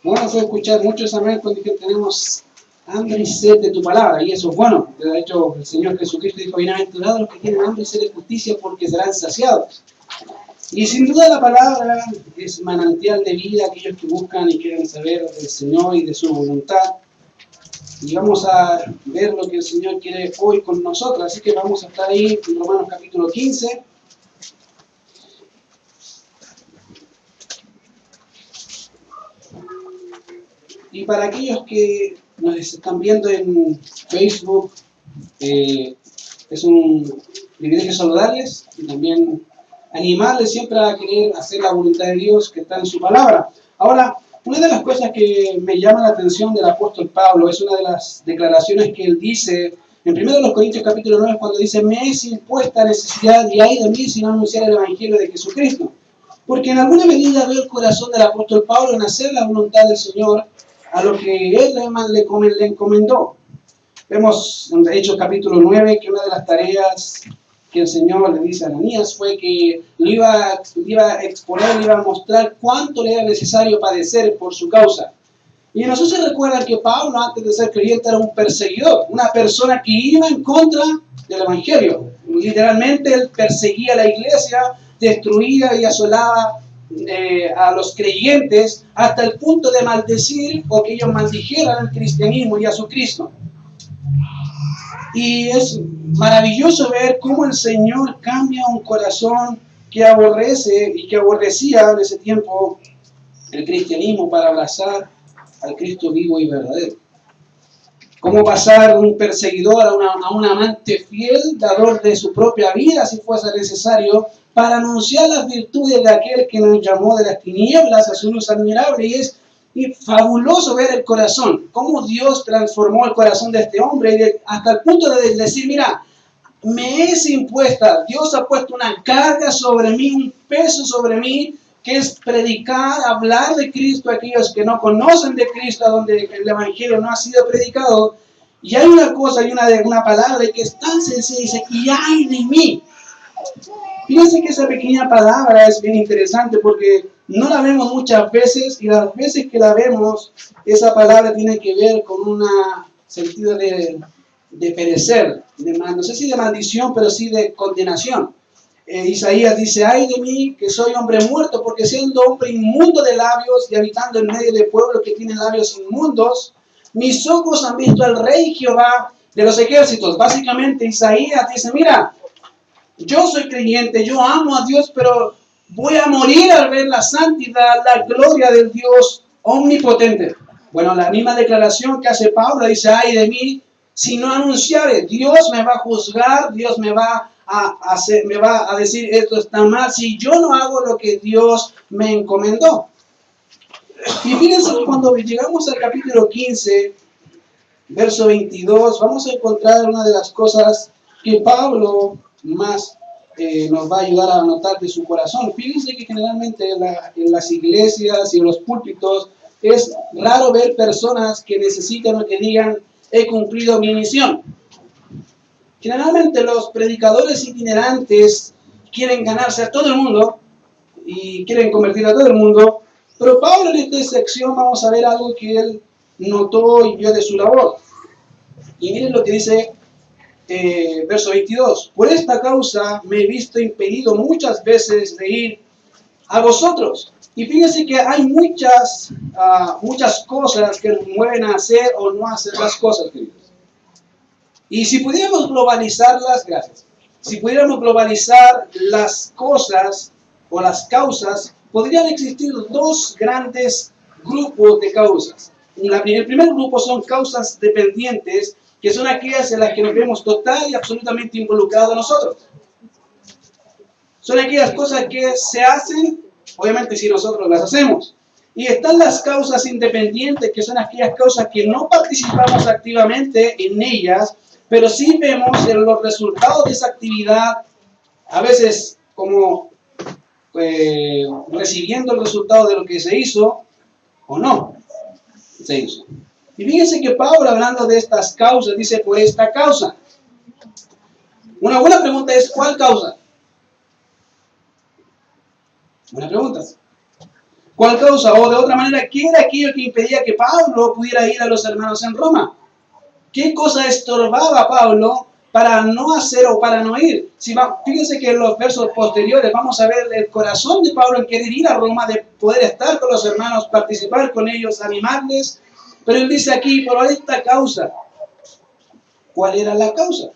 Vamos a escuchar muchos amén cuando tenemos hambre y sed de tu palabra, y eso es bueno. De hecho, el Señor Jesucristo dijo: bienaventurados los que tienen hambre y sed de justicia, porque serán saciados. Y sin duda la palabra es manantial de vida a aquellos que buscan y quieren saber del Señor y de su voluntad. Y vamos a ver lo que el Señor quiere hoy con nosotros. Así que vamos a estar ahí en Romanos capítulo 15. Y para aquellos que nos están viendo en Facebook, es un privilegio saludarles y también animarles siempre a querer hacer la voluntad de Dios que está en su palabra. Ahora, una de las cosas que me llama la atención del apóstol Pablo es una de las declaraciones que él dice en 1 Corintios capítulo 9, cuando dice: me es impuesta necesidad y hay de mí si no anunciar el evangelio de Jesucristo. Porque en alguna medida veo el corazón del apóstol Pablo en hacer la voluntad del Señor a lo que él le encomendó. Vemos en Hechos capítulo 9 que una de las tareas que el Señor le dice a Ananías fue que le iba a exponer, le iba a mostrar cuánto le era necesario padecer por su causa. Y no sé si recuerdan que Pablo, antes de ser creyente, era un perseguidor, una persona que iba en contra del Evangelio. Literalmente él perseguía a la iglesia, destruía y asolaba a los creyentes hasta el punto de maldecir o que ellos maldijeran al cristianismo y a su Cristo. Y es maravilloso ver cómo el Señor cambia un corazón que aborrece y que aborrecía en ese tiempo el cristianismo para abrazar al Cristo vivo y verdadero. Cómo pasar de un perseguidor a un amante fiel, dador de su propia vida, si fuese necesario, para anunciar las virtudes de aquel que nos llamó de las tinieblas a su luz admirable. Y fabuloso ver el corazón, cómo Dios transformó el corazón de este hombre hasta el punto de decir: mira, me es impuesta, Dios ha puesto una carga sobre mí, un peso sobre mí, que es predicar, hablar de Cristo a aquellos que no conocen de Cristo, donde el Evangelio no ha sido predicado. Y hay una cosa, hay una palabra que es tan sencilla, dice: y ay de mí. Fíjense que esa pequeña palabra es bien interesante porque no la vemos muchas veces, y las veces que la vemos, esa palabra tiene que ver con un sentido de perecer, no sé si de maldición, pero sí de condenación. Isaías dice: ay de mí, que soy hombre muerto, porque siendo hombre inmundo de labios y habitando en medio de pueblos que tienen labios inmundos, mis ojos han visto al Rey Jehová de los ejércitos. Básicamente Isaías dice: mira, yo soy creyente, yo amo a Dios, pero voy a morir al ver la santidad, la gloria del Dios omnipotente. Bueno, la misma declaración que hace Pablo dice: ay de mí, si no anunciare, Dios me va a juzgar, Dios me va a decir: esto está mal, si yo no hago lo que Dios me encomendó. Y fíjense que cuando llegamos al capítulo 15, verso 22, vamos a encontrar una de las cosas que Pablo más nos va a ayudar a notar de su corazón. Fíjense que generalmente en las iglesias y en los púlpitos es raro ver personas que necesitan o que digan: he cumplido mi misión. Generalmente los predicadores itinerantes quieren ganarse a todo el mundo y quieren convertir a todo el mundo, pero Pablo en esta sección vamos a ver algo que él notó y vio de su labor. Y miren lo que dice verso 22: por esta causa me he visto impedido muchas veces de ir a vosotros. Y fíjense que hay muchas cosas que nos mueven a hacer o no hacer las cosas, queridos. Y si pudiéramos globalizarlas, gracias, si pudiéramos globalizar las cosas o las causas, podrían existir dos grandes grupos de causas. El primer grupo son causas dependientes, que son aquellas en las que nos vemos total y absolutamente involucrados nosotros. Son aquellas cosas que se hacen, obviamente, si nosotros las hacemos. Y están las causas independientes, que son aquellas causas que no participamos activamente en ellas, pero sí vemos en los resultados de esa actividad, a veces como recibiendo el resultado de lo que se hizo o no se hizo. Y fíjense que Pablo, hablando de estas causas, dice: por esta causa. Una buena pregunta es: ¿cuál causa? Buena pregunta. ¿Cuál causa? O de otra manera, ¿qué era aquello que impedía que Pablo pudiera ir a los hermanos en Roma? ¿Qué cosa estorbaba a Pablo para no hacer o para no ir? Fíjense que en los versos posteriores vamos a ver el corazón de Pablo en querer ir a Roma, de poder estar con los hermanos, participar con ellos, animarles. Pero él dice aquí, por esta causa. ¿Cuál era la causa?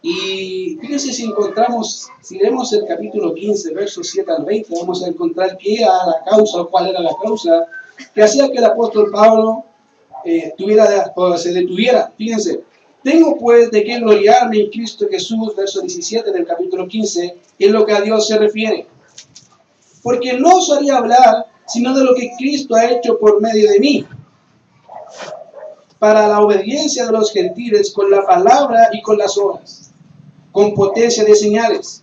Y fíjense si leemos el capítulo 15, versos 7 al 20, vamos a encontrar qué era la causa o cuál era la causa que hacía que el apóstol Pablo se detuviera. Fíjense, tengo pues de qué gloriarme en Cristo Jesús, verso 17 del capítulo 15, en lo que a Dios se refiere. Porque no os haría hablar sino de lo que Cristo ha hecho por medio de mí, para la obediencia de los gentiles con la palabra y con las obras, con potencia de señales,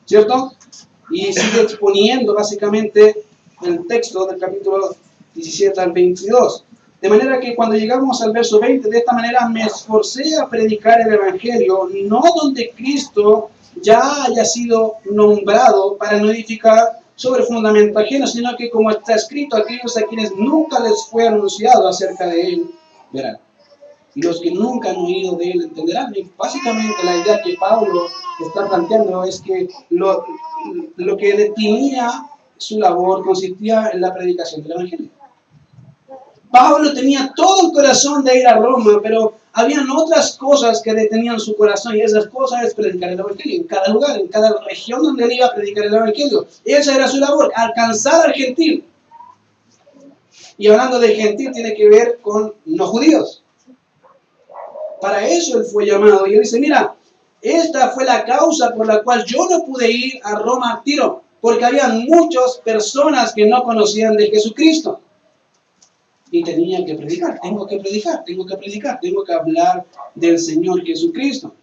¿cierto? Y sigue exponiendo básicamente el texto del capítulo 17 al 22. De manera que cuando llegamos al verso 20, de esta manera me esforcé a predicar el Evangelio, no donde Cristo ya haya sido nombrado para no edificar sobre fundamento ajeno, sino que como está escrito, aquellos a quienes nunca les fue anunciado acerca de él, verán. Y los que nunca han oído de él entenderán. Y básicamente la idea que Pablo está planteando es que lo que detenía su labor consistía en la predicación del Evangelio. Pablo tenía todo el corazón de ir a Roma, pero habían otras cosas que detenían su corazón, y esas cosas es predicar el Evangelio. En cada lugar, en cada región donde él iba a predicar el Evangelio. Esa era su labor, alcanzar al gentil. Y hablando de gentil, tiene que ver con no judíos. Para eso él fue llamado. Y él dice, mira, esta fue la causa por la cual yo no pude ir a Roma al tiro, porque había muchas personas que no conocían de Jesucristo. Y tenía que predicar, tengo que hablar del Señor Jesucristo.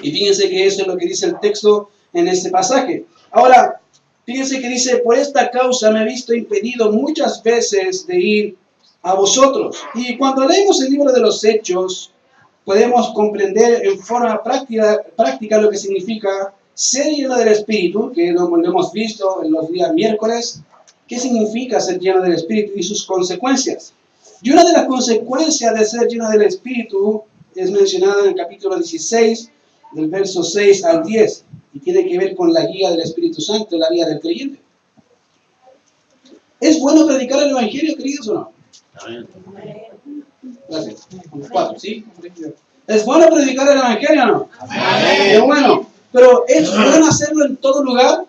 Y fíjense que eso es lo que dice el texto en este pasaje. Ahora, fíjense que dice, por esta causa me he visto impedido muchas veces de ir a vosotros. Y cuando leemos el libro de los Hechos, podemos comprender en forma práctica lo que significa ser lleno del Espíritu, que lo hemos visto en los días miércoles. ¿Qué significa ser lleno del Espíritu y sus consecuencias? Y una de las consecuencias de ser lleno del Espíritu es mencionada en el capítulo 16, del verso 6 al 10, y tiene que ver con la guía del Espíritu Santo, la guía del creyente. ¿Es bueno predicar el Evangelio, queridos, o no? Gracias. 4, ¿sí? ¿Es bueno predicar el Evangelio o no? Es bueno. Pero ¿es bueno hacerlo en todo lugar?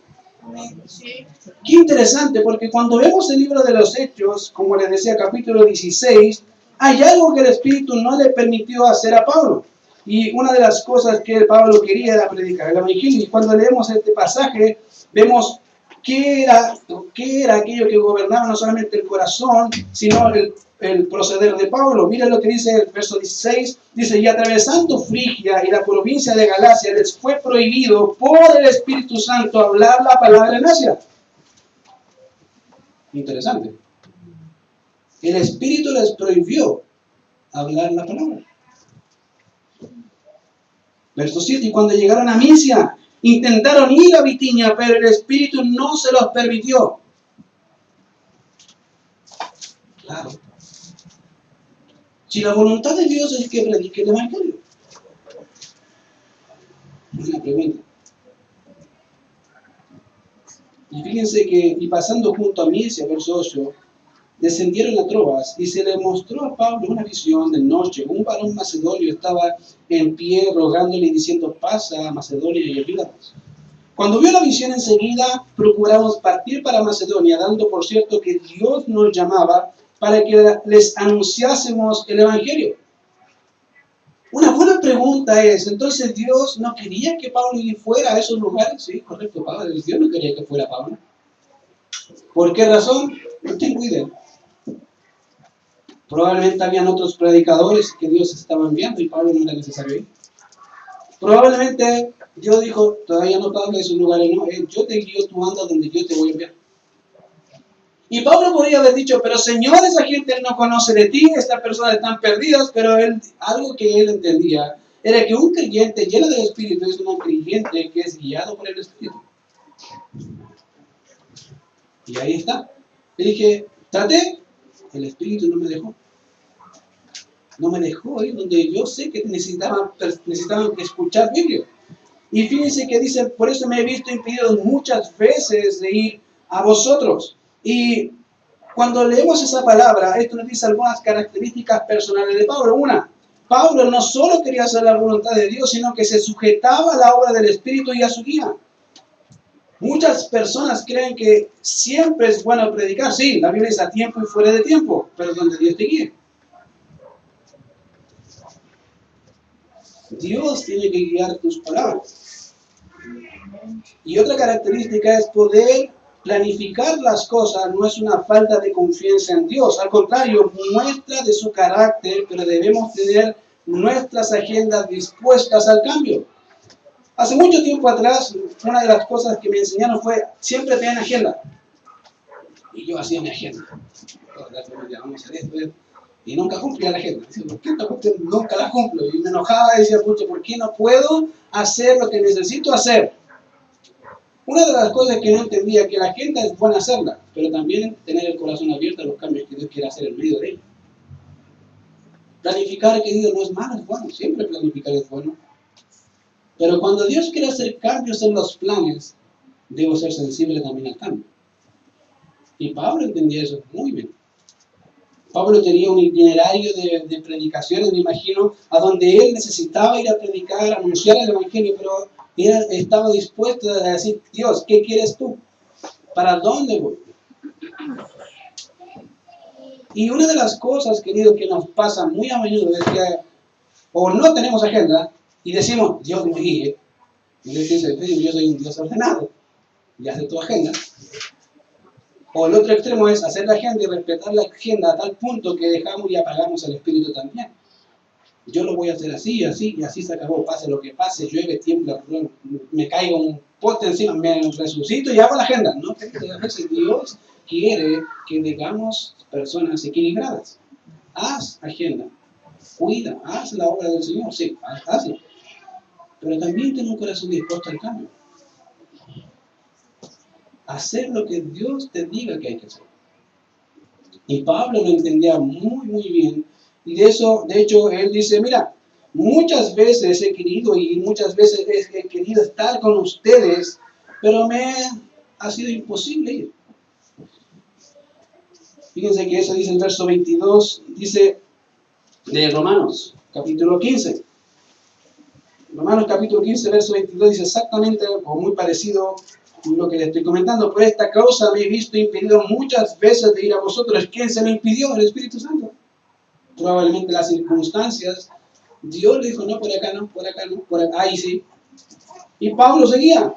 Sí. Qué interesante, porque cuando vemos el libro de los Hechos, como les decía, capítulo 16, hay algo que el Espíritu no le permitió hacer a Pablo. Y una de las cosas que Pablo quería era predicar el Evangelio. Y cuando leemos este pasaje, vemos qué era aquello que gobernaba no solamente el corazón, sino el proceder de Pablo. Miren lo que dice el verso 16, dice, y atravesando Frigia y la provincia de Galacia, les fue prohibido por el Espíritu Santo hablar la palabra en Asia. Interesante. El Espíritu les prohibió hablar la palabra. Verso 7, y cuando llegaron a Misia, intentaron ir a Bitinia, pero el Espíritu no se los permitió. Claro. Si la voluntad de Dios es que predique el Evangelio. Una pregunta. Y fíjense que, y pasando junto a Misia, verso 8, descendieron a Troas y se le mostró a Pablo una visión de noche. Un varón macedonio estaba en pie rogándole y diciendo, pasa a Macedonia y ayúdanos. Cuando vio la visión enseguida, procuramos partir para Macedonia, dando por cierto que Dios nos llamaba para que les anunciásemos el Evangelio. Una buena pregunta es, entonces Dios no quería que Pablo fuera a esos lugares. Sí, correcto, Pablo. Dios no quería que fuera Pablo. ¿Por qué razón? No tengo idea. Probablemente habían otros predicadores que Dios estaba enviando y Pablo no era necesario ir. Probablemente Dios dijo, todavía no Pablo de esos lugares, no, yo te guío, tú andas donde yo te voy a enviar. Y Pablo podría haber dicho, pero Señor, esa gente no conoce de ti, estas personas están perdidas, pero algo que él entendía era que un creyente lleno del Espíritu es un creyente que es guiado por el Espíritu. Y ahí está. Le dije, traté, el Espíritu no me dejó. No me dejó ir donde yo sé que necesitaban escuchar Biblia. Y fíjense que dice, por eso me he visto impedido muchas veces de ir a vosotros. Y cuando leemos esa palabra, esto nos dice algunas características personales de Pablo. Una, Pablo no solo quería hacer la voluntad de Dios, sino que se sujetaba a la obra del Espíritu y a su guía. Muchas personas creen que siempre es bueno predicar. Sí, la Biblia es a tiempo y fuera de tiempo, pero donde Dios te guíe. Dios tiene que guiar tus palabras. Y otra característica es poder planificar las cosas. No es una falta de confianza en Dios. Al contrario, muestra de su carácter, pero debemos tener nuestras agendas dispuestas al cambio. Hace mucho tiempo atrás, una de las cosas que me enseñaron fue siempre tener agenda. Y yo hacía mi agenda. Vamos a hacer esto. Y nunca cumplía la agenda. Decía, ¿por qué nunca la cumplo? Y me enojaba y decía, pucha, ¿por qué no puedo hacer lo que necesito hacer? Una de las cosas que no entendía que la agenda es buena hacerla, pero también tener el corazón abierto a los cambios que Dios quiere hacer en medio de ella. Planificar, querido, no es malo, es bueno. Siempre planificar es bueno. Pero cuando Dios quiere hacer cambios en los planes, debo ser sensible también al cambio. Y Pablo entendía eso muy bien. Pablo tenía un itinerario de predicaciones, me imagino, a donde él necesitaba ir a predicar, a anunciar el Evangelio, pero él estaba dispuesto a decir, Dios, ¿qué quieres tú? ¿Para dónde voy? Y una de las cosas, querido, que nos pasa muy a menudo es que o no tenemos agenda y decimos, Dios me guíe. Y Dios dice, yo soy un Dios ordenado y hace tu agenda. O el otro extremo es hacer la agenda y respetar la agenda a tal punto que dejamos y apagamos el Espíritu también. Yo lo voy a hacer así, así, y así se acabó. Pase lo que pase, llueve, tiembla, me caiga un poste encima, me resucito y hago la agenda. No, a veces Dios quiere que digamos personas equilibradas. Haz agenda, cuida, haz la obra del Señor, sí, hazlo. Pero también ten un corazón dispuesto al cambio. Hacer lo que Dios te diga que hay que hacer. Y Pablo lo entendía muy, muy bien. Y de hecho, él dice, mira, muchas veces he querido ir, muchas veces he querido estar con ustedes, pero me ha sido imposible ir. Fíjense que eso dice el verso 22, dice de Romanos, capítulo 15. Romanos capítulo 15, verso 22 dice exactamente, o muy parecido lo que le estoy comentando. Por esta causa me he visto impedido muchas veces de ir a vosotros. ¿Quién se lo impidió? El Espíritu Santo. Probablemente las circunstancias. Dios le dijo, no, por acá no, por acá no, por acá, ahí sí. Y Pablo seguía.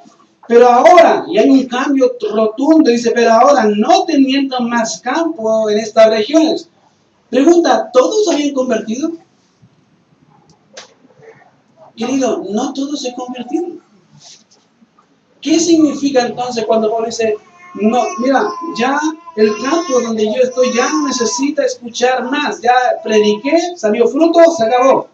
Pero ahora, y hay un cambio rotundo, dice, pero ahora no teniendo más campo en estas regiones. Pregunta, ¿todos habían convertido? Querido, no todos se convirtieron. ¿Qué significa entonces cuando Pablo dice, no, mira, ya el campo donde yo estoy ya no necesita escuchar más, ya prediqué, salió fruto, se acabó?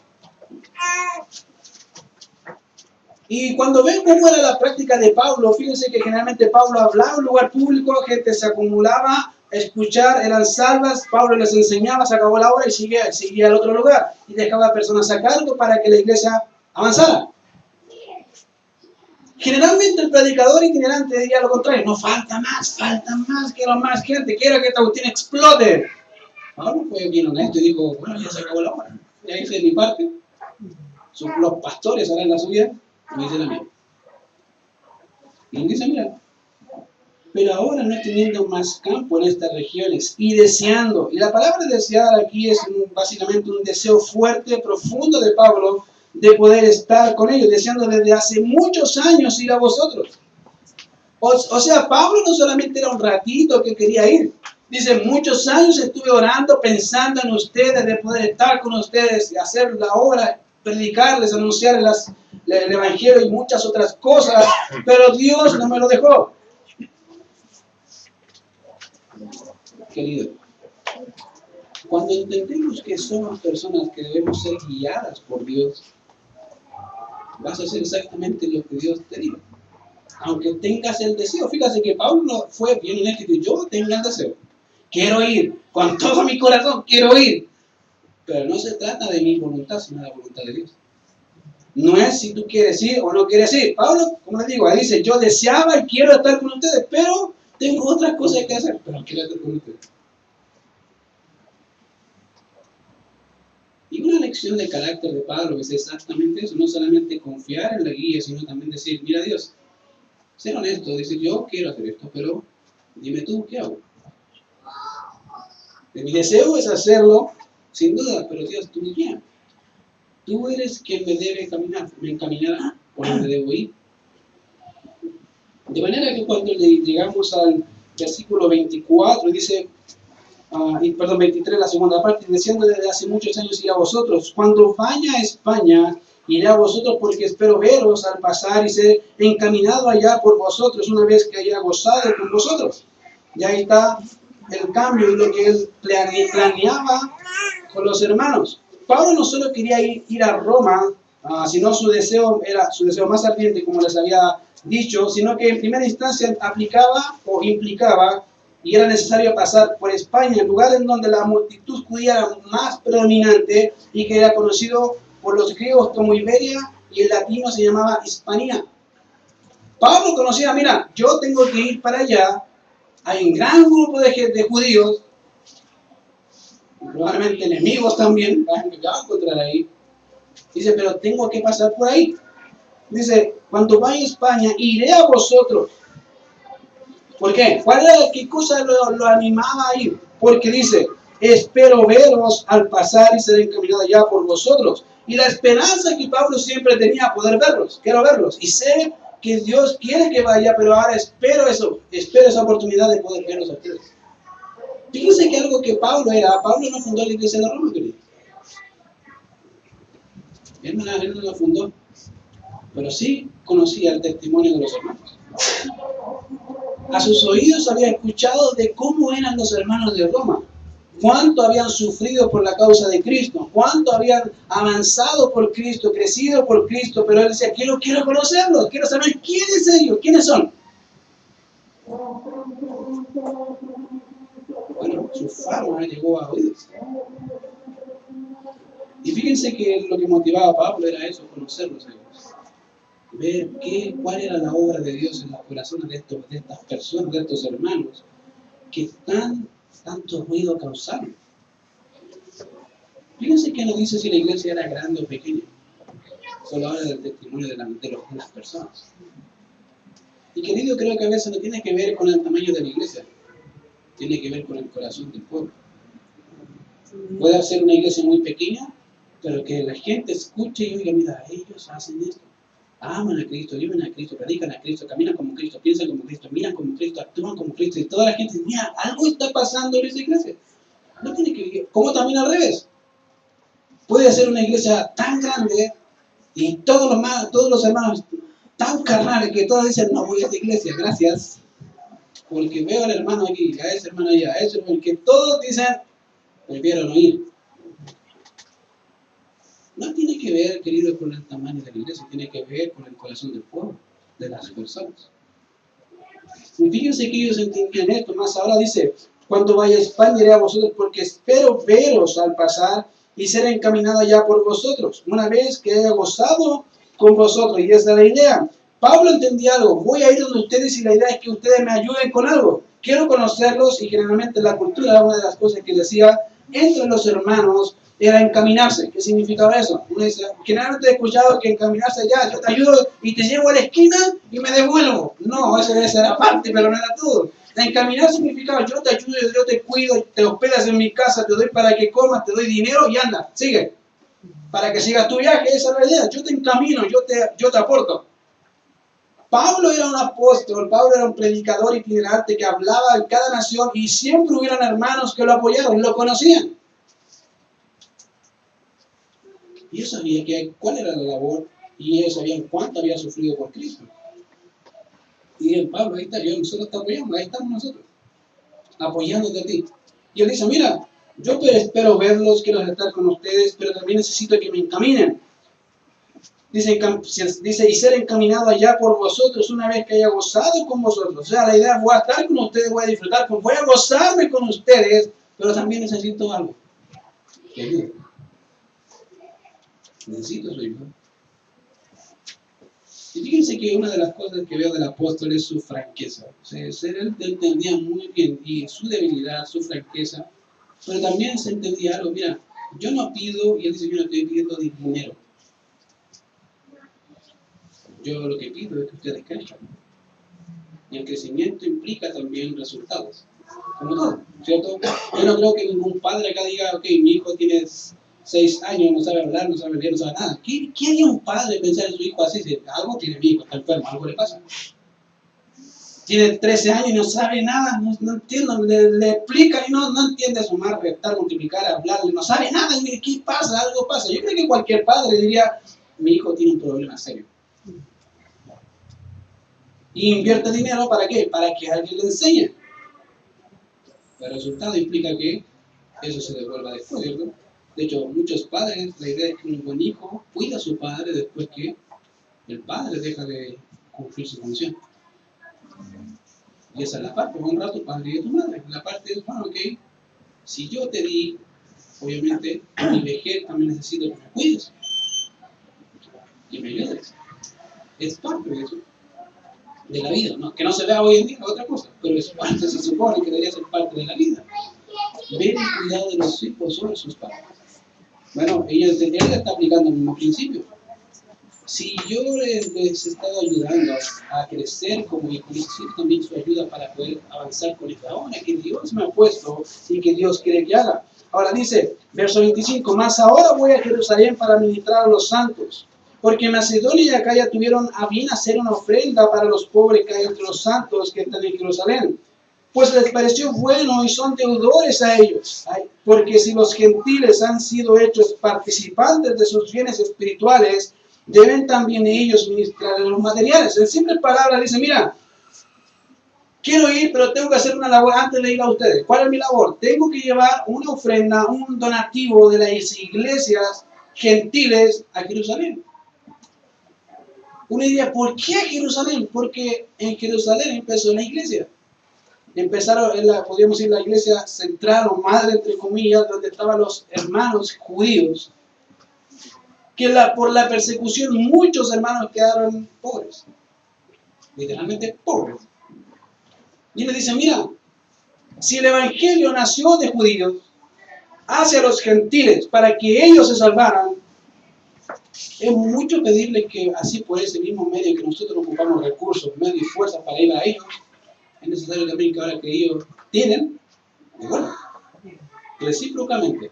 Y cuando ven cómo era la práctica de Pablo, fíjense que generalmente Pablo hablaba en un lugar público, gente se acumulaba a escuchar, eran salvas, Pablo les enseñaba, se acabó la hora y seguía al otro lugar y dejaba a personas a cargo para que la iglesia avanzara. Generalmente el predicador itinerante diría lo contrario, no, falta más, quiero más gente, quiero que esta cuestión explote. Pablo fue bien honesto y dijo, bueno, ya se acabó la hora, ya hice mi parte, los pastores harán la suya, me dice la mía. Y dice, mira, pero ahora no teniendo más campo en estas regiones y deseando, y la palabra desear aquí es básicamente un deseo fuerte, profundo de Pablo, de poder estar con ellos, deseando desde hace muchos años ir a vosotros. O sea, Pablo no solamente era un ratito que quería ir. Dice, muchos años estuve orando, pensando en ustedes, de poder estar con ustedes y hacer la obra, predicarles, anunciar el Evangelio y muchas otras cosas, pero Dios no me lo dejó. Querido, cuando entendemos que somos personas que debemos ser guiadas por Dios, vas a hacer exactamente lo que Dios te diga. Aunque tengas el deseo. Fíjate que Pablo fue bien honesto y dijo, yo tengo el deseo. Quiero ir. Con todo mi corazón quiero ir. Pero no se trata de mi voluntad, sino de la voluntad de Dios. No es si tú quieres ir o no quieres ir. Pablo, como les digo, ahí dice, yo deseaba y quiero estar con ustedes, pero tengo otras cosas que hacer, pero quiero estar con ustedes. Y una lección de carácter de Pablo es exactamente eso, no solamente confiar en la guía, sino también decir, mira Dios, ser honesto, decir yo quiero hacer esto, pero dime tú, ¿qué hago? Mi deseo es hacerlo, sin duda, pero Dios, tú me guías. Tú eres quien me debe caminar, me encaminará por donde debo ir. De manera que cuando llegamos al versículo 24, dice, perdón, 23, la segunda parte, diciendo desde hace muchos años iré a vosotros. Cuando vaya a España, iré a vosotros porque espero veros al pasar y ser encaminado allá por vosotros una vez que haya gozado con vosotros. Y ahí está el cambio y lo que él planeaba con los hermanos. Pablo no solo quería ir a Roma, sino su deseo era su deseo más ardiente, como les había dicho, sino que en primera instancia aplicaba o implicaba y era necesario pasar por España, el lugar en donde la multitud judía era más predominante y que era conocido por los griegos como Iberia y el latino se llamaba Hispania. Pablo conocía, mira, yo tengo que ir para allá, hay un gran grupo de judíos, probablemente enemigos también, que va a encontrar ahí. Dice, pero tengo que pasar por ahí. Dice, cuando vaya a España, iré a vosotros. ¿Por qué? ¿Qué cosa lo animaba a ir? Porque dice, espero veros al pasar y ser encaminado ya por vosotros. Y la esperanza que Pablo siempre tenía, poder verlos, quiero verlos. Y sé que Dios quiere que vaya, pero ahora espero esa oportunidad de poder verlos a ustedes. Fíjense que algo que Pablo no fundó la iglesia de Roma, querido. Él no la fundó, pero sí conocía el testimonio de los hermanos. A sus oídos había escuchado de cómo eran los hermanos de Roma, cuánto habían sufrido por la causa de Cristo, cuánto habían avanzado por Cristo, crecido por Cristo, pero él decía, quiero conocerlos, quiero saber quiénes ellos, quiénes son. Bueno, su fama llegó a oídos. Y fíjense que lo que motivaba a Pablo era eso, conocerlos a ellos. Ver cuál era la obra de Dios en los corazones de estas personas, de estos hermanos, que tanto ruido causaron. Fíjense que no dice si la iglesia era grande o pequeña, solo habla del testimonio de las personas. Y querido, creo que a veces no tiene que ver con el tamaño de la iglesia, tiene que ver con el corazón del pueblo. Puede ser una iglesia muy pequeña, pero que la gente escuche y oiga, mira, ellos hacen esto. Aman a Cristo, viven a Cristo, predican a Cristo, caminan como Cristo, piensan como Cristo, miran como Cristo, actúan como Cristo. Y toda la gente dice, mira, algo está pasando en esa iglesia. No tiene que ver. Como también al revés. Puede ser una iglesia tan grande y todos los hermanos tan carnales que todos dicen, no voy a esta iglesia, gracias. Porque veo al hermano aquí, a ese hermano allá, a ese hermano, que todos dicen, prefiero no ir. No tiene que ver, querido, con el tamaño de la iglesia, tiene que ver con el corazón del pueblo, de las personas. Y fíjense que ellos entendían esto, más ahora dice, cuando vaya a España iré a vosotros porque espero veros al pasar y ser encaminado ya por vosotros, una vez que haya gozado con vosotros. Y esa es la idea. Pablo entendía algo, voy a ir donde ustedes y la idea es que ustedes me ayuden con algo. Quiero conocerlos y generalmente la cultura, una de las cosas que decía entre los hermanos, era encaminarse. ¿Qué significaba eso? Uno dice, generalmente he escuchado que encaminarse ya, yo te ayudo y te llevo a la esquina y me devuelvo. No, eso era parte, pero no era todo. Encaminar significaba, yo te ayudo, yo te cuido, te hospedas en mi casa, te doy para que comas, te doy dinero y anda, sigue. Para que sigas tu viaje, esa es la idea. Yo te encamino, yo te aporto. Pablo era un apóstol, Pablo era un predicador itinerante que hablaba en cada nación y siempre hubieron hermanos que lo apoyaron, lo conocían. Y ellos sabían cuál era la labor y ellos sabían cuánto había sufrido por Cristo. Y el Pablo, ahí está, nosotros te apoyamos, ahí estamos nosotros, apoyándote a ti. Y él dice, mira, yo espero verlos, quiero estar con ustedes, pero también necesito que me encaminen. Dice, y ser encaminado allá por vosotros una vez que haya gozado con vosotros. O sea, la idea es, voy a estar con ustedes, voy a disfrutar, voy a gozarme con ustedes, pero también necesito algo. ¿Qué ayuda? Necesito su ayuda. Y fíjense que una de las cosas que veo del apóstol es su franqueza. O sea, él entendía muy bien y su debilidad, su franqueza, pero también se entendía algo. Mira, yo no pido, y él dice, yo no estoy pidiendo dinero. Yo lo que pido es que ustedes crezcan. Y el crecimiento implica también resultados. Como todo, ¿cierto? Yo no creo que ningún padre acá diga, ok, mi hijo tiene 6 años, no sabe hablar, no sabe leer, no sabe nada. ¿Qué haría un padre pensar en su hijo así? Si algo tiene mi hijo, está enfermo, algo le pasa. Tiene 13 años y no sabe nada, no entiendo, le explica y no entiende sumar, restar, multiplicar, hablar, no sabe nada. Y ¿qué pasa? Algo pasa. Yo creo que cualquier padre diría, mi hijo tiene un problema serio. Y invierte dinero, ¿para qué? Para que alguien le enseñe. El resultado implica que eso se devuelva después, ¿cierto? De hecho, muchos padres, la idea es que un buen hijo cuida a su padre después que el padre deja de cumplir su función. Y esa es la parte, honra a tu padre y a tu madre. La parte es, bueno, ok, si yo te di, obviamente, en mi vejez también necesito que me cuides y me ayudes. Es parte de eso, de la vida, ¿no? Que no se vea hoy en día, otra cosa, pero es parte, se supone que debería ser parte de la vida. Ver el cuidado de los hijos sobre sus padres. Bueno, él está aplicando el mismo principio. Si yo les he estado ayudando a crecer como hijo, necesito también su ayuda para poder avanzar con esta obra que Dios me ha puesto y que Dios quiere que haga. Ahora dice, verso 25, más ahora voy a Jerusalén para ministrar a los santos, porque Macedonia y Acaya tuvieron a bien hacer una ofrenda para los pobres que hay entre los santos que están en Jerusalén. Pues les pareció bueno y son deudores a ellos, porque si los gentiles han sido hechos participantes de sus bienes espirituales, deben también ellos ministrar los materiales. En simples palabras dice, mira, quiero ir, pero tengo que hacer una labor antes de ir a ustedes. ¿Cuál es mi labor? Tengo que llevar una ofrenda, un donativo de las iglesias gentiles a Jerusalén. Una idea, ¿por qué a Jerusalén? Porque en Jerusalén empezó la iglesia. Empezaron, podríamos decir, la iglesia central o madre, entre comillas, donde estaban los hermanos judíos, que por la persecución muchos hermanos quedaron pobres, literalmente pobres. Y le dicen, mira, si el evangelio nació de judíos hacia los gentiles para que ellos se salvaran, es mucho pedirle que así por ese mismo medio que nosotros ocupamos recursos, medios y fuerzas para ir a ellos, es necesario también que ahora que ellos tienen, bueno, recíprocamente,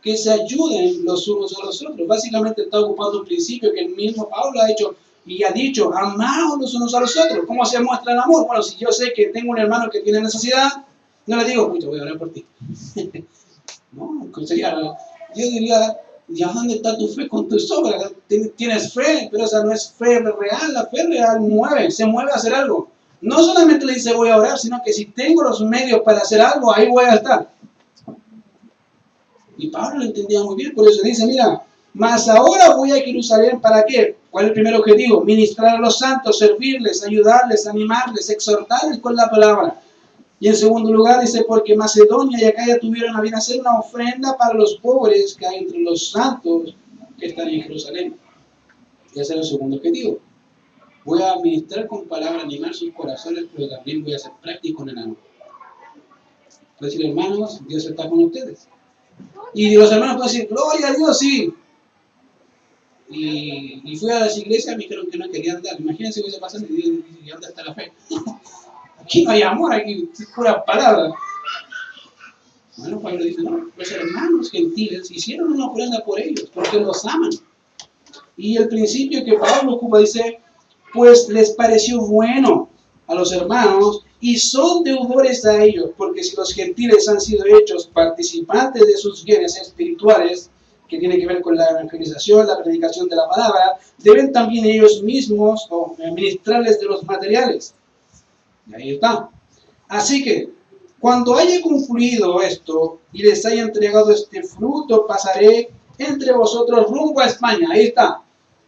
que se ayuden los unos a los otros. Básicamente está ocupando un principio que el mismo Pablo ha hecho y ha dicho, amaos los unos a los otros. ¿Cómo se muestra el amor? Bueno, si yo sé que tengo un hermano que tiene necesidad, no le digo, mucho, voy a hablar por ti. No, sería, yo diría, ¿ya dónde está tu fe con tus obras? Tienes fe, pero esa no es fe real. La fe real se mueve a hacer algo. No solamente le dice voy a orar, sino que si tengo los medios para hacer algo, ahí voy a estar. Y Pablo lo entendía muy bien, por eso dice, mira, mas ahora voy a Jerusalén, ¿para qué? ¿Cuál es el primer objetivo? Ministrar a los santos, servirles, ayudarles, animarles, exhortarles con la palabra. Y en segundo lugar dice, porque Macedonia y Acaya tuvieron a bien hacer una ofrenda para los pobres que hay entre los santos que están en Jerusalén. Y ese era el segundo objetivo. Voy a ministrar con palabra, animar sus corazones, pero también voy a ser práctico en el amor. Voy a decir, hermanos, Dios está con ustedes. Y los hermanos pueden decir, gloria a Dios, sí. Y fui a las iglesias, me dijeron que no querían dar. Imagínense que se pasan y ¿dónde está la fe? Aquí no hay amor, aquí es pura palabra. Bueno, Pablo dice, no, los hermanos gentiles hicieron una ofrenda por ellos, porque los aman. Y el principio que Pablo ocupa dice, pues les pareció bueno a los hermanos y son deudores a ellos, porque si los gentiles han sido hechos participantes de sus bienes espirituales, que tiene que ver con la evangelización, la predicación de la palabra, deben también ellos mismos ministrarles de los materiales. Y ahí está. Así que, cuando haya concluido esto y les haya entregado este fruto, pasaré entre vosotros rumbo a España. Ahí está.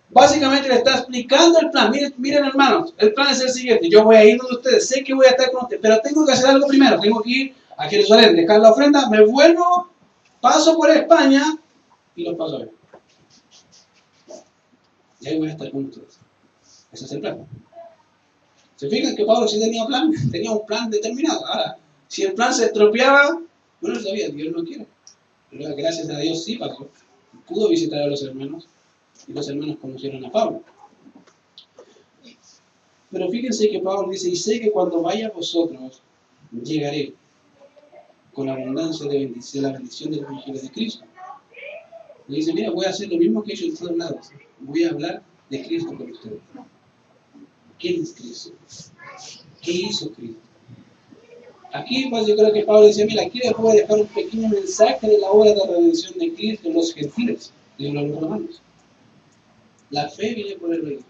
Básicamente le está explicando el plan. Miren hermanos, el plan es el siguiente. Yo voy a ir donde ustedes, sé que voy a estar con ustedes, pero tengo que hacer algo primero. Tengo que ir a Jerusalén, dejar la ofrenda, me vuelvo, paso por España y los paso a ver. Y ahí voy a estar con ustedes. Ese es el plan. ¿Se fijan que Pablo sí tenía plan? Tenía un plan determinado. Ahora, si el plan se estropeaba, bueno, él sabía, Dios no quiere. Pero gracias a Dios sí pasó. Pudo visitar a los hermanos y los hermanos conocieron a Pablo. Pero fíjense que Pablo dice, y sé que cuando vaya a vosotros, llegaré con abundancia de la bendición del Evangelio de Cristo. Le dice, mira, voy a hacer lo mismo que he hecho en todos lados. Voy a hablar de Cristo con ustedes. ¿Quién es Cristo? ¿Qué hizo Cristo? Aquí pues yo creo que Pablo dice, mira, aquí les voy a dejar un pequeño mensaje de la obra de redención de Cristo en los gentiles, de los romanos. La fe viene por el reino.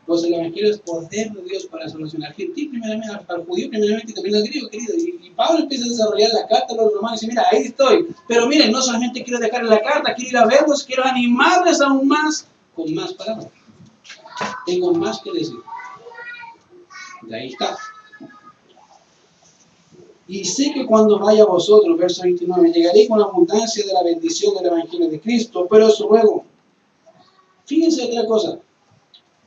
Pues el Evangelio es poder de Dios para salvación al gentil primeramente, al judío primeramente y también al griego, querido. Y Pablo empieza a desarrollar la carta a los romanos y dice, mira, ahí estoy. Pero miren, no solamente quiero dejarles la carta, quiero ir a verlos, quiero animarles aún más, con más palabras. Tengo más que decir. Y ahí está. Y sé que cuando vaya a vosotros, verso 29, llegaré con abundancia de la bendición del Evangelio de Cristo, pero os ruego. Fíjense otra cosa.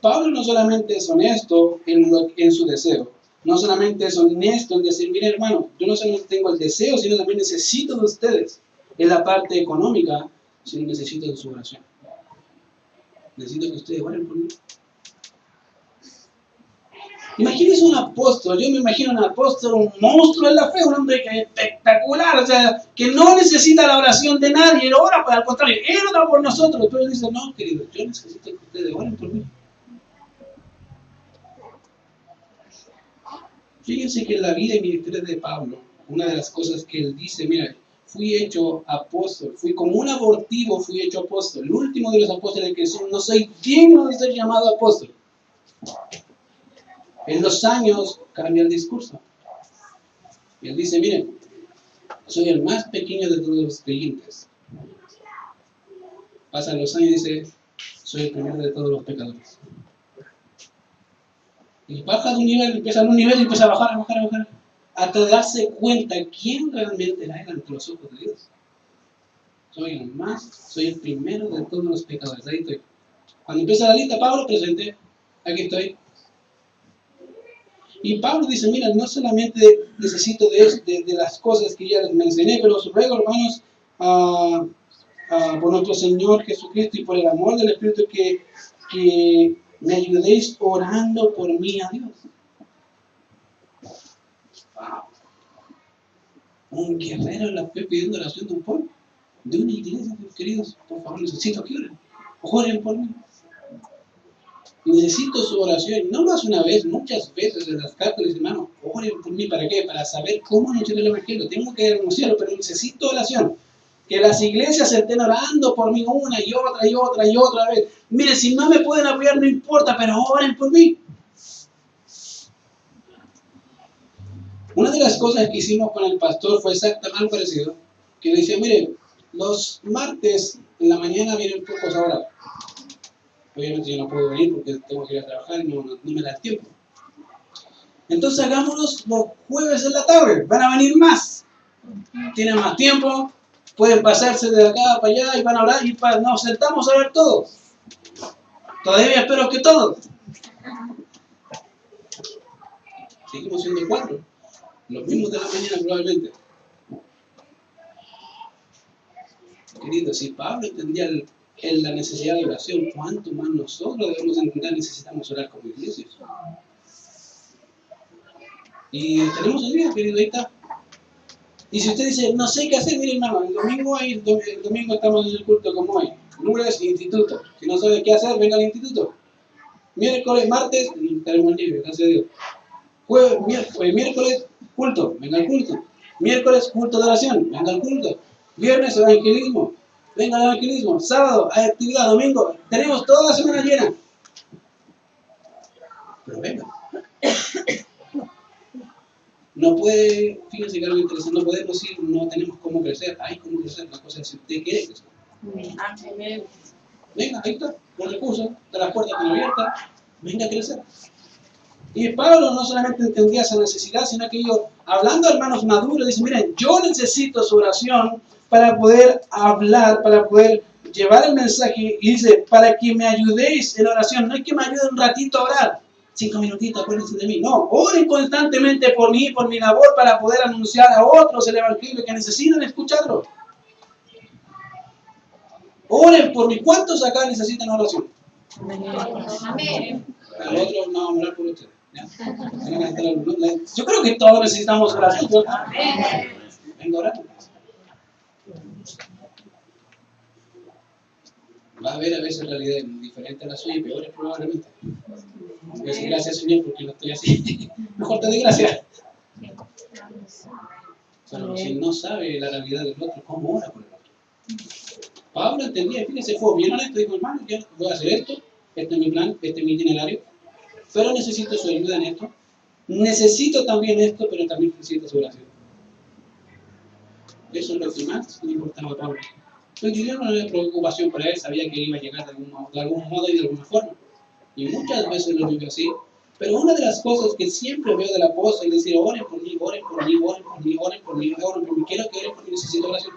Pablo no solamente es honesto en su deseo, no solamente es honesto en decir, mire hermano, yo no solamente tengo el deseo, sino también necesito de ustedes en la parte económica, sino necesito de su oración. Necesito que ustedes oren por mí. Imagínense un apóstol, yo me imagino un apóstol, un monstruo en la fe, un hombre que es espectacular, o sea, que no necesita la oración de nadie, él ora, pues al contrario, él ora por nosotros, pero él dice, no, querido, yo necesito que ustedes oren por mí. Fíjense que en la vida y ministerio de Pablo, una de las cosas que él dice, mira, fui hecho apóstol, fui como un abortivo, fui hecho apóstol, el último de los apóstoles que son, no soy digno de ser llamado apóstol. En los años cambia el discurso. Y él dice, miren, soy el más pequeño de todos los creyentes. Pasan los años y dice, soy el primero de todos los pecadores. Y baja de un nivel, empieza en un nivel y empieza a bajar, hasta darse cuenta quién realmente era él ante los ojos de Dios. Soy el primero de todos los pecadores. Ahí estoy. Cuando empieza la lista, Pablo presente, aquí estoy. Y Pablo dice, mira, no solamente necesito de las cosas que ya les mencioné, pero os ruego, hermanos, por nuestro Señor Jesucristo y por el amor del Espíritu que me ayudéis orando por mí a Dios. Wow. Un guerrero en la fe pidiendo oración de un pueblo, de una iglesia, mis queridos. Por favor, necesito que oren. Oren por mí. Necesito su oración. No más una vez, muchas veces en las cartas les hermano, oren por mí. ¿Para qué? Para saber cómo anunciar el Evangelio. Tengo que anunciarlo, pero necesito oración. Que las iglesias se estén orando por mí una y otra y otra y otra vez. Mire, si no me pueden apoyar, no importa, pero oren por mí. Una de las cosas que hicimos con el pastor fue exactamente algo parecido. Que le decía, mire, los martes en la mañana vienen pocos a orar. Obviamente yo no puedo venir porque tengo que ir a trabajar y no me da tiempo. Entonces hagámoslos los jueves en la tarde. Van a venir más. Tienen más tiempo. Pueden pasarse de acá para allá y van a orar y nos sentamos a ver todos. Todavía espero que todos. Seguimos siendo 4. Los mismos de la mañana probablemente. Querido, si Pablo entendía la necesidad de oración, ¿cuánto más nosotros debemos entender necesitamos orar como iglesia? Y tenemos el día, querido, ahí está. Y si usted dice, no sé qué hacer, mire hermano, el domingo estamos en el culto como hoy. Lunes, instituto. Si no sabe qué hacer, venga al instituto. Martes, tenemos libre, gracias a Dios. Miércoles, culto, venga al culto. Miércoles, culto de oración, venga al culto. Viernes, evangelismo, venga al evangelismo. Sábado, hay actividad, domingo, tenemos toda la semana llena. Pero venga. No puede, fíjense que algo interesante, no podemos decir, no tenemos cómo crecer, hay cómo crecer, la cosa es si usted quiere crecer. Venga, ahí está, los recursos, de las puertas están abiertas, venga a crecer. Y Pablo no solamente entendía esa necesidad, sino que ellos, hablando a hermanos maduros, dicen, miren, yo necesito su oración para poder hablar, para poder llevar el mensaje. Y dice, para que me ayudéis en oración, no es que me ayuden un ratito a orar, 5 minutitos, acuérdense de mí. No, oren constantemente por mí, por mi labor, para poder anunciar a otros el evangelio que necesitan escucharlo. Oren por mí. ¿Cuántos acá necesitan oración? Amén. Al otro no vamos a orar por ustedes. Yo creo que todos necesitamos oración. Venga a orar. Va a haber a veces realidades diferentes a la suya y peores probablemente. Voy a decir gracias Señor porque no estoy así. Mejor te doy gracias. Pero si no sabe la realidad del otro, ¿cómo ora por el otro? Pablo entendía, fíjense, fue bien honesto, dijo, hermano, yo voy a hacer esto, este es mi plan, este es mi itinerario, pero necesito su ayuda en esto. Necesito también esto, pero también necesito su oración. Eso es lo que más le importaba a Pablo. El dinero no era preocupación para él, sabía que iba a llegar de algún modo y de alguna forma. Y muchas veces lo vivió así. Pero una de las cosas que siempre veo del apóstol es decir, oren por mí, oren por mí, oren por mí, oren por mí, oren por mí, quiero que oren por mí, necesito oración.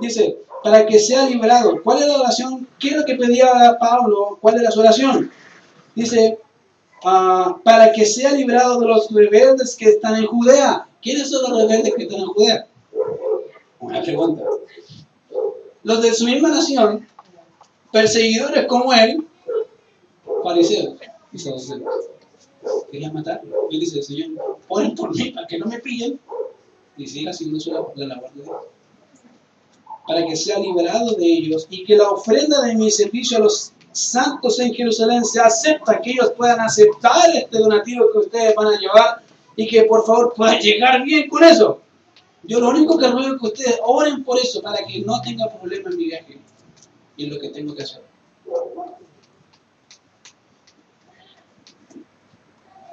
Dice, para que sea liberado. ¿Cuál es la oración? ¿Qué es lo que pedía Pablo? ¿Cuál es su oración? Dice, para que sea liberado de los rebeldes que están en Judea. ¿Quiénes son los rebeldes que están en Judea? Una pregunta. Los de su misma nación, perseguidores como él, fariseos y saduceos. Querían matarlo. Y dice, Señor, oren por mí para que no me pillen y siga haciendo la labor de Dios. Para que sea liberado de ellos y que la ofrenda de mi servicio a los santos en Jerusalén se acepta, que ellos puedan aceptar este donativo que ustedes van a llevar y que por favor puedan llegar bien con eso. Yo lo único que ruego es que ustedes oren por eso, para que no tenga problema en mi viaje y en lo que tengo que hacer.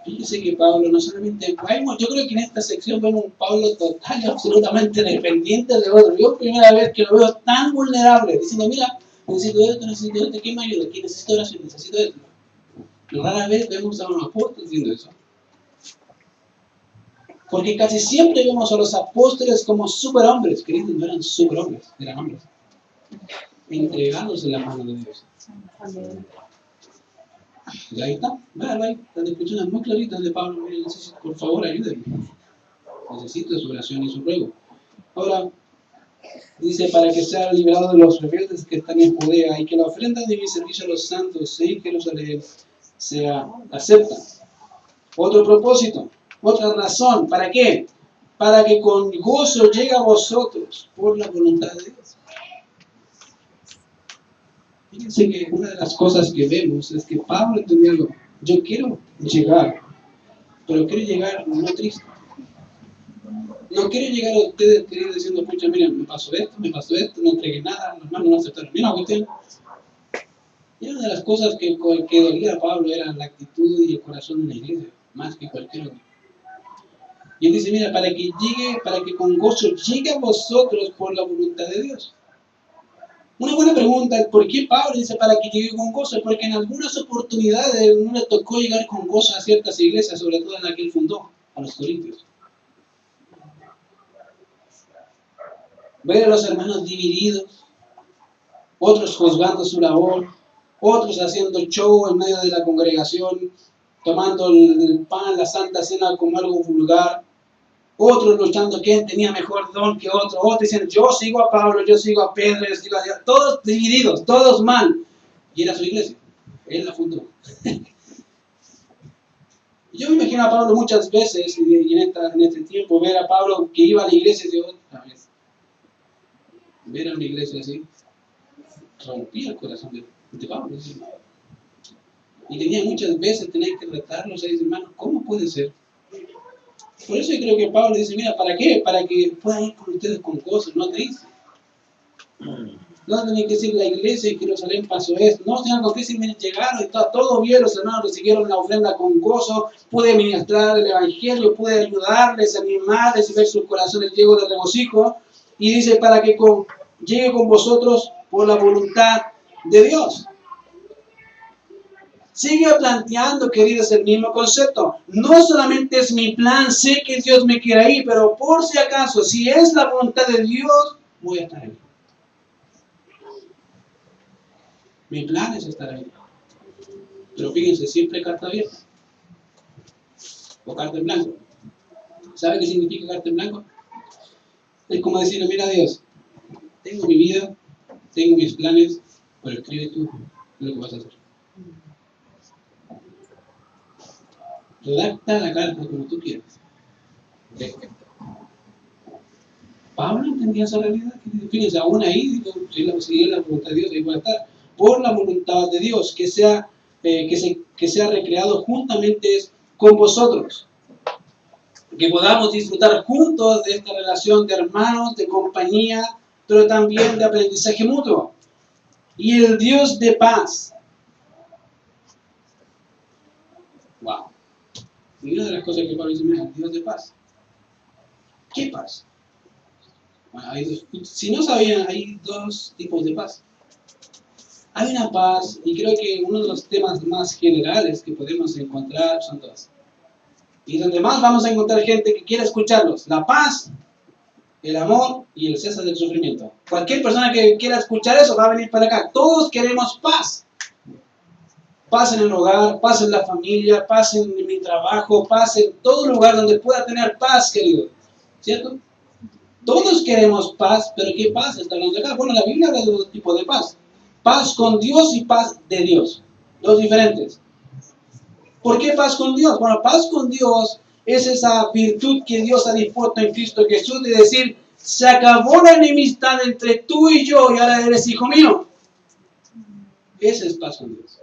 Fíjense que Pablo no solamente, yo creo que en esta sección vemos un Pablo total y absolutamente dependiente de otro. Yo primera vez que lo veo tan vulnerable, diciendo, mira, necesito esto, ¿quién me ayuda? ¿Quién necesita oración? Necesito esto. Pero rara vez vemos a un apóstol diciendo eso. Porque casi siempre vemos a los apóstoles como superhombres, que no eran superhombres, eran hombres, entregados en la mano de Dios. Y ahí está, véanlo ahí, las descripciones muy claritas de Pablo, miren, necesito, por favor, ayúdenme. Necesito su oración y su ruego. Ahora, dice, para que sea liberado de los rebeldes que están en Judea y que la ofrenda de mi servicio a los santos en Jerusalén sea acepta. Otro propósito, otra razón, ¿para qué? Para que con gozo llegue a vosotros por la voluntad de Dios. Fíjense que una de las cosas que vemos es que Pablo entendió algo. Yo quiero llegar, pero quiero llegar no triste. No quiero llegar a ustedes queridos diciendo, pucha, miren, me pasó esto, no entregué nada, los hermanos no aceptaron. Mira, cuestión. Y una de las cosas que dolía a Pablo era la actitud y el corazón de la iglesia, más que cualquier otro. Y él dice, mira, para que con gozo llegue a vosotros por la voluntad de Dios. Una buena pregunta es, ¿por qué Pablo dice para que llegue con gozo? Porque en algunas oportunidades no le tocó llegar con gozo a ciertas iglesias, sobre todo en la que él fundó, a los Corintios. Ver a los hermanos divididos, otros juzgando su labor, otros haciendo show en medio de la congregación, tomando el pan, la santa cena como algo vulgar, otros luchando quién tenía mejor don que otro, otros diciendo yo sigo a Pablo, yo sigo a Pedro, yo sigo a Dios, todos divididos, todos mal. Y era su iglesia, él la fundó. Yo me imagino a Pablo muchas veces, y en este tiempo, ver a Pablo que iba a la iglesia de otra vez. Ver a una iglesia así, rompía el corazón de Pablo. Y tenía muchas veces, tenía que retarlos a decir, hermano, ¿cómo puede ser? Por eso yo creo que Pablo dice, mira, ¿para qué? Para que puedan ir con ustedes con cosas, no tristes. No tienen que decir la iglesia de Jerusalén pasó esto. No, tengan con qué decir, miren, llegaron, está todo bien, los hermanos recibieron la ofrenda con gozo, pude ministrar el evangelio, pude ayudarles, animarles y ver sus corazones llenos de regocijo. Y dice, para que llegue con vosotros por la voluntad de Dios. Sigue planteando, queridos, el mismo concepto. No solamente es mi plan, sé que Dios me quiere ahí, pero por si acaso, si es la voluntad de Dios, voy a estar ahí. Mi plan es estar ahí. Pero fíjense, siempre carta abierta. O carta en blanco. ¿Sabe qué significa carta en blanco? Es como decirle, mira Dios, tengo mi vida, tengo mis planes, pero escribe tú lo que vas a hacer. Redacta la carta como tú quieras. Pablo entendía esa realidad. Fíjense, aún ahí, digo, si es la voluntad de Dios, ahí va a estar. Por la voluntad de Dios, que sea recreado juntamente con vosotros. Que podamos disfrutar juntos de esta relación de hermanos, de compañía, pero también de aprendizaje mutuo. Y el Dios de paz. Wow. Y una de las cosas que Pablo dice, mira, el Dios de paz. ¿Qué paz? Bueno, si no sabían, hay dos tipos de paz. Hay una paz, y creo que uno de los temas más generales que podemos encontrar son dos. Y donde más vamos a encontrar gente que quiere escucharlos. La paz, el amor y el cese del sufrimiento. Cualquier persona que quiera escuchar eso va a venir para acá. Todos queremos paz. Paz en el hogar, paz en la familia, paz en mi trabajo, paz en todo lugar donde pueda tener paz, querido. ¿Cierto? Todos queremos paz, pero ¿qué paz está hablando acá? Bueno, la Biblia habla de dos tipos de paz. Paz con Dios y paz de Dios. Dos diferentes. ¿Por qué paz con Dios? Bueno, paz con Dios es esa virtud que Dios ha dispuesto en Cristo Jesús de decir, se acabó la enemistad entre tú y yo y ahora eres hijo mío. Esa es paz con Dios.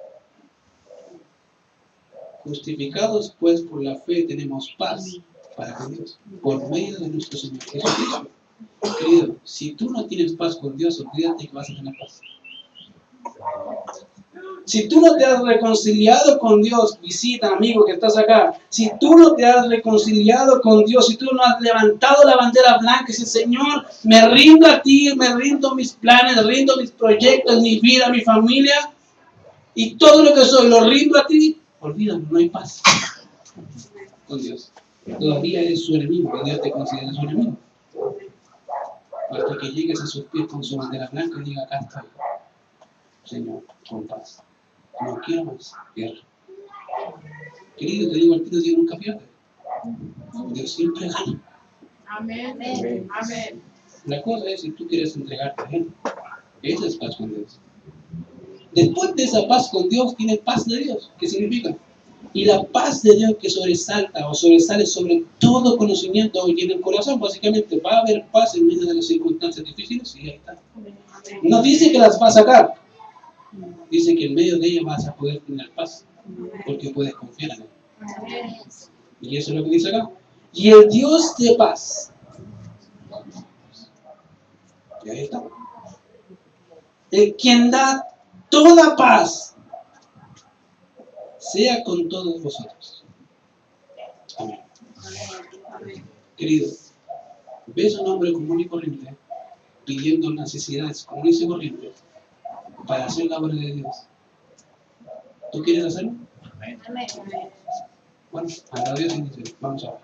Justificados pues por la fe tenemos paz para con Dios, por medio de nuestro Señor Jesucristo. Querido, si tú no tienes paz con Dios, olvídate que vas a tener paz. Si tú no te has reconciliado con Dios, visita, amigo que estás acá. Si tú no te has reconciliado con Dios, si tú no has levantado la bandera blanca y dices, Señor, me rindo a ti, me rindo mis planes, rindo mis proyectos, mi vida, mi familia, y todo lo que soy, lo rindo a ti, olvídalo, no hay paz con Dios. Todavía eres su enemigo, que Dios te considera su enemigo. Hasta que llegues a sus pies con su bandera blanca y diga, acá estoy, Señor, con paz. No quiero más guerra. Querido, te digo, el Dios nunca pierde. Dios siempre gana. Amén. Amén. La cosa es si tú quieres entregarte a Él. Esa es paz con Dios. Después de esa paz con Dios, tienes paz de Dios. ¿Qué significa? Y la paz de Dios que sobresalta o sobresale sobre todo conocimiento y en el corazón, básicamente, va a haber paz en medio de las circunstancias difíciles y ahí está. No dice que las vas a sacar. Dice que en medio de ellas vas a poder tener paz, porque puedes confiar en Él. Y eso es lo que dice acá. Y el Dios de paz. Y ahí está. El quien da toda paz, sea con todos vosotros. Amén. Querido, ves a un hombre común y corriente pidiendo necesidades comunes y corrientes para hacer la obra de Dios. ¿Tú quieres hacerlo? Amén. Bueno, a Dios y vamos a ver.